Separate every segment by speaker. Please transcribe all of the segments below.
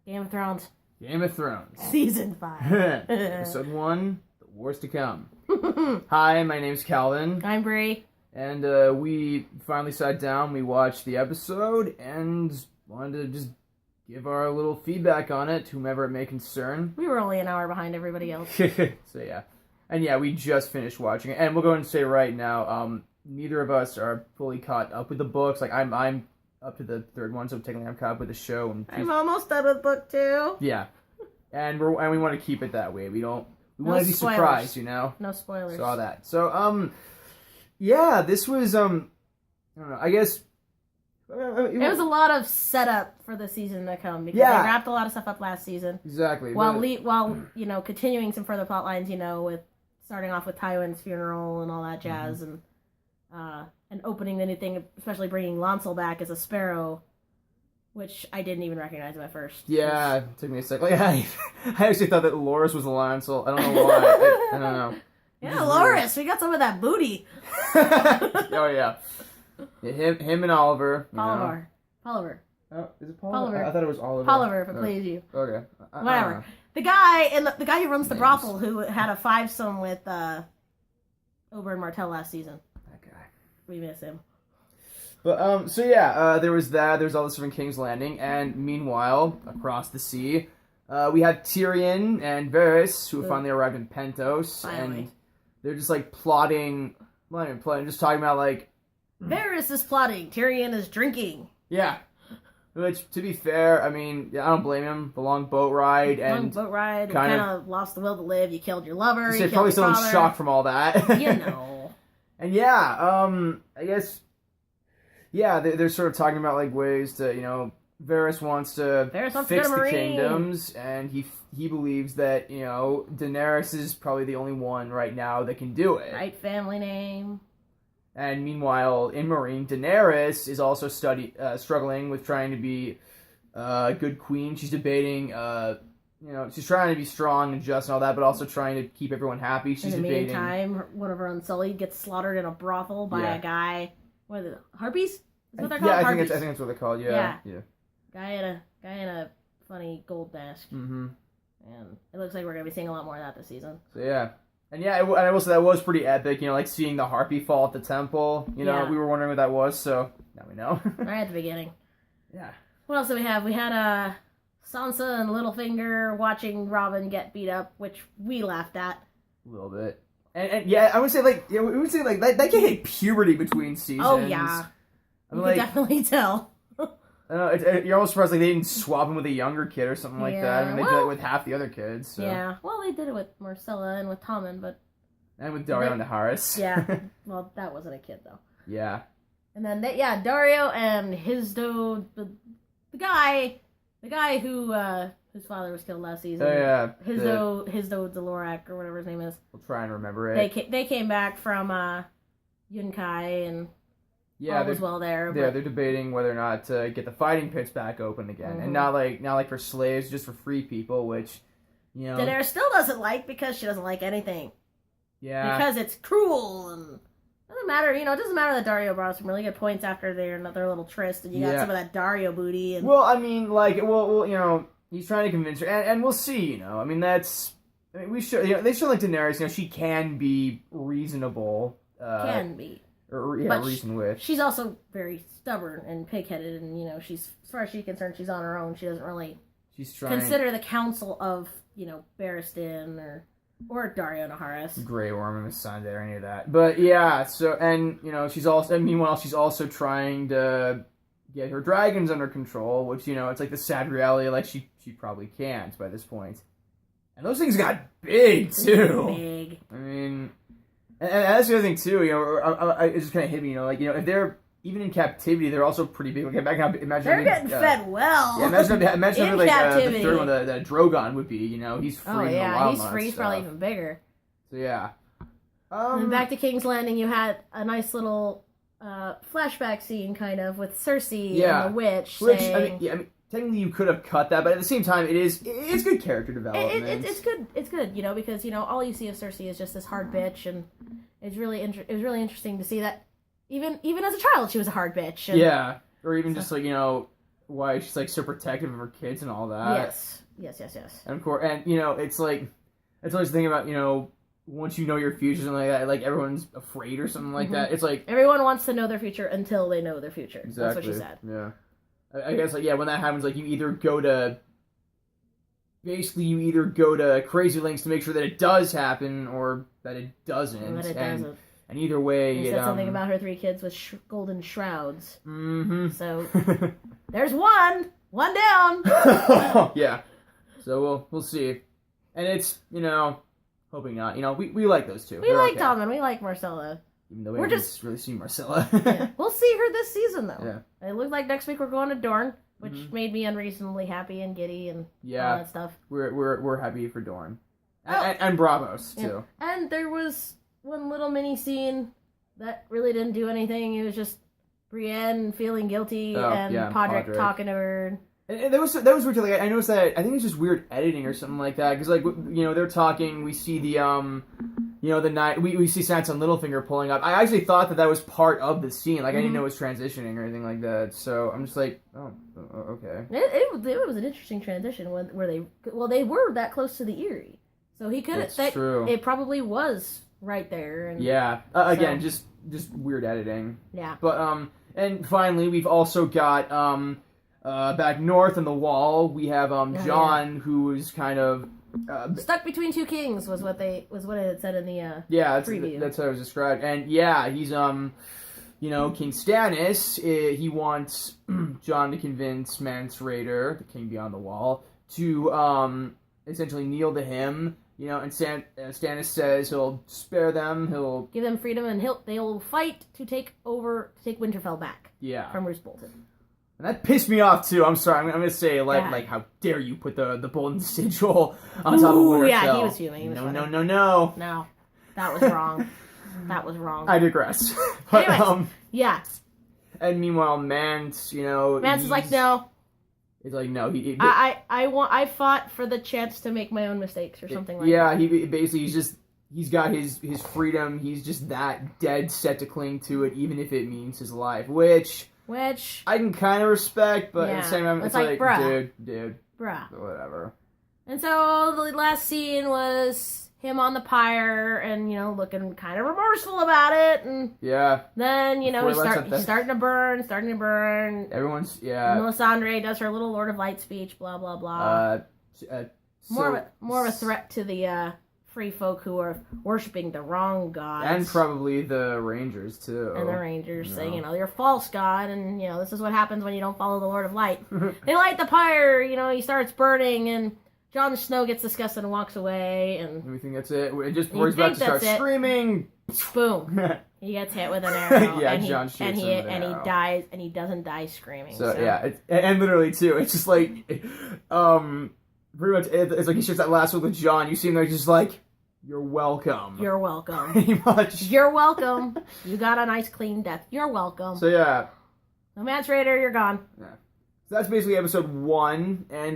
Speaker 1: Game of Thrones.
Speaker 2: Game of Thrones.
Speaker 1: Season 5.
Speaker 2: Episode 1, The Wars to Come. Hi, my name's Calvin.
Speaker 1: I'm Brie.
Speaker 2: And we finally sat down, we watched the episode, and wanted to just give our little feedback on it to whomever it may concern.
Speaker 1: We were only an hour behind everybody else.
Speaker 2: So yeah. And yeah, we just finished watching it. And we'll go and say right now, neither of us are fully caught up with the books. Like, I'm up to the third one, so technically I'm caught up with the show. And
Speaker 1: I'm almost done with book 2.
Speaker 2: Yeah. And we want to keep it that way. We want to be
Speaker 1: spoilers.
Speaker 2: surprised, you know?
Speaker 1: No spoilers.
Speaker 2: Saw that. So, yeah, this was, I don't know, I guess...
Speaker 1: it was a lot of setup for the season to come, because they wrapped a lot of stuff up last season.
Speaker 2: Exactly.
Speaker 1: While you know, continuing some further plot lines, you know, with starting off with Tywin's funeral and all that jazz, and opening the new thing, especially bringing Lancel back as a sparrow, which I didn't even recognize him at first.
Speaker 2: Yeah, it took me a second. Like, I actually thought that Loras was Lancel. I don't know why. I don't know.
Speaker 1: Yeah, Loras, we got some of that booty.
Speaker 2: Oh, yeah. Him and Oliver.
Speaker 1: Oliver.
Speaker 2: Oh, is it Oliver?
Speaker 1: Oliver.
Speaker 2: I thought it was Oliver.
Speaker 1: Oliver, if it pleases you.
Speaker 2: Okay.
Speaker 1: Whatever. The guy who runs the brothel, who had a 5-some with Oberyn Martell last season.
Speaker 2: That guy.
Speaker 1: We miss him.
Speaker 2: But so yeah, there was that. There's all this from King's Landing, and meanwhile, across the sea, we have Tyrion and Varys, who finally arrived in Pentos, and they're just like plotting, just talking about like.
Speaker 1: Varys is plotting. Tyrion is drinking.
Speaker 2: Yeah. Which, to be fair, I mean, I don't blame him. The long boat ride and
Speaker 1: kind of lost the will to live. You killed your lover. You
Speaker 2: probably
Speaker 1: killed your
Speaker 2: someone's shocked from all that.
Speaker 1: You know.
Speaker 2: And yeah, I guess, yeah, they're sort of talking about like ways to, you know, Varys wants to fix the kingdoms, and he believes that, you know, Daenerys is probably the only one right now that can do it.
Speaker 1: Right family name.
Speaker 2: And meanwhile, in Marine, Daenerys is also struggling with trying to be a good queen. She's debating, you know, she's trying to be strong and just and all that, but also trying to keep everyone happy. She's debating.
Speaker 1: In the meantime, one of her Unsullied gets slaughtered in a brothel by a guy. What are they? Harpies? Is what they're called?
Speaker 2: Yeah, I think that's what they're called. Yeah.
Speaker 1: Guy in a funny gold mask. Mm-hmm. And it looks like we're gonna be seeing a lot more of that this season.
Speaker 2: So yeah. And yeah, and I will say that was pretty epic, you know, like seeing the harpy fall at the temple. You know, we were wondering what that was, so now we know.
Speaker 1: Right at the beginning.
Speaker 2: Yeah.
Speaker 1: What else do we have? We had Sansa and Littlefinger watching Robin get beat up, which we laughed at.
Speaker 2: A little bit. And yeah, I would say like that kid hit puberty between seasons.
Speaker 1: Oh yeah. You can definitely tell.
Speaker 2: You're almost surprised like they didn't swap him with a younger kid or something like that. I mean, they did it with half the other kids. So.
Speaker 1: Yeah, well, they did it with Marcella and with Tommen, but...
Speaker 2: And with Dario and Naharis.
Speaker 1: Yeah, well, that wasn't a kid, though.
Speaker 2: Yeah.
Speaker 1: And then, Dario and Hizdo, the guy who, whose father was killed last season.
Speaker 2: Oh, yeah.
Speaker 1: Hizdo Delorak, or whatever his name is.
Speaker 2: We'll try and remember it.
Speaker 1: They came back from, Yunkai, and... all was well there.
Speaker 2: Yeah, they're debating whether or not to get the fighting pits back open again, and not like for slaves, just for free people, which, you know,
Speaker 1: Daenerys still doesn't like because she doesn't like anything.
Speaker 2: Yeah,
Speaker 1: because it's cruel and doesn't matter. You know, it doesn't matter that Dario brought some really good points after their little tryst, and you got some of that Dario booty. And
Speaker 2: well, I mean, like, well, you know, he's trying to convince her, and we'll see. You know, I mean, we should, you know, they show like Daenerys. You know, she can be reasonable.
Speaker 1: Can be.
Speaker 2: Reason with.
Speaker 1: She's also very stubborn and pig-headed, and, you know, as far as she's concerned, she's on her own. She doesn't really consider the counsel of, you know, Barristan or Dario Naharis.
Speaker 2: Grey Worm and Missandei or any of that. But, yeah, so, and, you know, meanwhile, she's also trying to get her dragons under control, which, you know, it's like the sad reality, like, she probably can't by this point. And those things got big, too.
Speaker 1: Big.
Speaker 2: I mean... And that's the other thing too, you know. It just kind of hit me, you know, like, you know, if they're even in captivity, they're also pretty big. Okay, imagine
Speaker 1: they're getting fed well.
Speaker 2: Yeah, imagine like the third one, the Drogon would be. You know, he's free in the wild months.
Speaker 1: He's probably even bigger.
Speaker 2: So yeah.
Speaker 1: And back to King's Landing, you had a nice little flashback scene, kind of, with Cersei and the witch.
Speaker 2: I mean, technically you could have cut that, but at the same time, it's good character development.
Speaker 1: It's good, you know, because, you know, all you see of Cersei is just this hard bitch, and it was really interesting to see that even as a child she was a hard bitch. And
Speaker 2: yeah, or even just like, you know, why she's like so protective of her kids and all that.
Speaker 1: Yes.
Speaker 2: And of course, and it's like it's always the thing about once you know your future, something like that, like everyone's afraid or something like that. It's like
Speaker 1: everyone wants to know their future until they know their future.
Speaker 2: Exactly.
Speaker 1: That's what she said.
Speaker 2: Yeah, I guess when that happens, like you either go to crazy lengths to make sure that it does happen or that it doesn't. And either way,
Speaker 1: she said something about her 3 kids with golden shrouds.
Speaker 2: Mm-hmm.
Speaker 1: So there's one down.
Speaker 2: Yeah. So we'll see, and it's hoping not. We like those two.
Speaker 1: We like Tom and we like Marcella.
Speaker 2: Even though we haven't really seen Marcella.
Speaker 1: Yeah. We'll see her this season though.
Speaker 2: Yeah.
Speaker 1: It looks like next week we're going to Dorne, which made me unreasonably happy and giddy and all that stuff.
Speaker 2: We're happy for Dorne, and Bravos too.
Speaker 1: Yeah. And there was one little mini scene that really didn't do anything. It was just Brienne feeling guilty and Podrick talking to her.
Speaker 2: And that was weird too. Like I noticed that. I think it's just weird editing or something like that. Because they're talking. We see the the night we see Sansa and Littlefinger pulling up. I actually thought that was part of the scene. Like I didn't know it was transitioning or anything like that. So I'm just like, oh, okay.
Speaker 1: It was an interesting transition where they were that close to the Eyrie, so he could have.
Speaker 2: True.
Speaker 1: It probably was right there. And
Speaker 2: again, just weird editing.
Speaker 1: Yeah.
Speaker 2: But and finally we've also got back north on the Wall, we have Jon, who is kind of
Speaker 1: stuck between 2 kings was what it had said in the preview.
Speaker 2: That's how it was described. And he's King Stannis. He wants Jon to convince Mance Rayder, the king beyond the Wall, to essentially kneel to him. And Stannis says he'll spare them. He'll
Speaker 1: give them freedom, and they'll fight to take Winterfell back.
Speaker 2: Yeah.
Speaker 1: From Roose Bolton.
Speaker 2: And that pissed me off too. I'm sorry. I'm going to say like how dare you put the Bolton sigil on top of Winterfell?
Speaker 1: Yeah, he was fuming. No, that was wrong. That was wrong.
Speaker 2: I digress. But,
Speaker 1: anyways, yeah.
Speaker 2: And meanwhile, Mance,
Speaker 1: Mance is like, no.
Speaker 2: He's like, no.
Speaker 1: I fought for the chance to make my own mistakes or something like that.
Speaker 2: Yeah, he basically he's got his freedom. He's just that dead set to cling to it, even if it means his life, which I can kind of respect, but at the same time, it's like
Speaker 1: bruh.
Speaker 2: dude,
Speaker 1: bruh,
Speaker 2: whatever.
Speaker 1: And so the last scene was him on the pyre, and looking kind of remorseful about it, and then he's starting to burn.
Speaker 2: Everyone's
Speaker 1: Melisandre does her little Lord of Light speech, blah blah blah. More of a threat to the free folk who are worshiping the wrong gods.
Speaker 2: And probably the Rangers, too.
Speaker 1: And the Rangers saying, you're a false god, and, this is what happens when you don't follow the Lord of Light. They light the pyre, he starts burning, and Jon Snow gets disgusted and walks away, and...
Speaker 2: We think that's it. Just before he's about to start screaming...
Speaker 1: Boom. He gets hit with an arrow.
Speaker 2: Jon shoots him with an arrow.
Speaker 1: He dies, and he doesn't die screaming.
Speaker 2: So. And literally, too, it's just like... Pretty much, it's like he shoots that last one with Jon. You see him there, just like, you're welcome.
Speaker 1: You're welcome.
Speaker 2: Pretty much.
Speaker 1: You're welcome. You got a nice, clean death. You're welcome.
Speaker 2: So, yeah.
Speaker 1: No Mance Rayder, you're gone.
Speaker 2: Yeah. So that's basically episode 1. And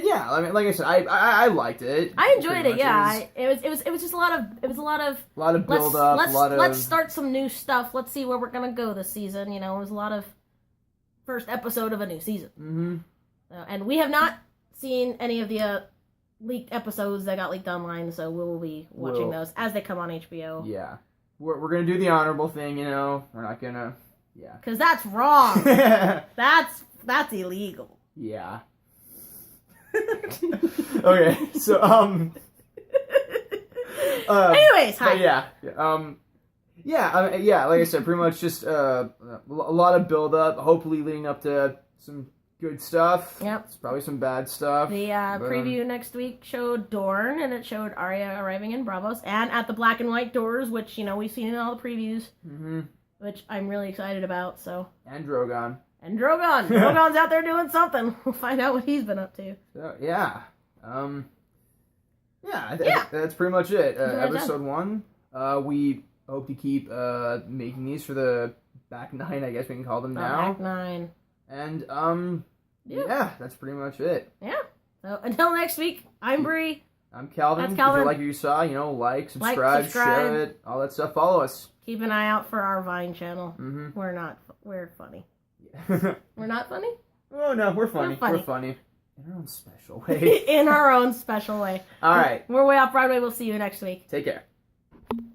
Speaker 2: yeah, I mean, like I said, I liked it.
Speaker 1: I enjoyed it. Yeah, it was just a lot of build up. Let's start some new stuff. Let's see where we're gonna go this season. It was a lot of first episode of a new season.
Speaker 2: Mm-hmm.
Speaker 1: And we have not seen any of the leaked episodes that got leaked online, so we will be watching those as they come on HBO.
Speaker 2: Yeah. We're going to do the honorable thing, We're not going to... Yeah.
Speaker 1: Because that's wrong. That's illegal.
Speaker 2: Yeah. Okay, so,
Speaker 1: anyways, hi.
Speaker 2: Yeah. Like I said, pretty much just a lot of build-up, hopefully leading up to some... good stuff.
Speaker 1: Yep.
Speaker 2: It's probably some bad stuff.
Speaker 1: The preview next week showed Dorne, and it showed Arya arriving in Bravos, and at the black and white doors, which, we've seen in all the previews. Mm-hmm. Which I'm really excited about, so. And
Speaker 2: Drogon.
Speaker 1: Drogon's out there doing something. We'll find out what he's been up to.
Speaker 2: So, yeah. That's pretty much it. Episode 1. We hope to keep making these for the back 9, I guess we can call them now.
Speaker 1: Back 9.
Speaker 2: And, that's pretty much it.
Speaker 1: Yeah. So, until next week, I'm Brie.
Speaker 2: I'm Calvin.
Speaker 1: That's Calvin.
Speaker 2: If you like what you saw, like, subscribe, share it, all that stuff. Follow us.
Speaker 1: Keep an eye out for our Vine channel.
Speaker 2: Mm-hmm.
Speaker 1: We're funny. We're not funny?
Speaker 2: Oh, no, we're funny.
Speaker 1: We're funny.
Speaker 2: We're funny. In our own special way.
Speaker 1: In our own special way.
Speaker 2: All right.
Speaker 1: We're Way Off Broadway. We'll see you next week.
Speaker 2: Take care.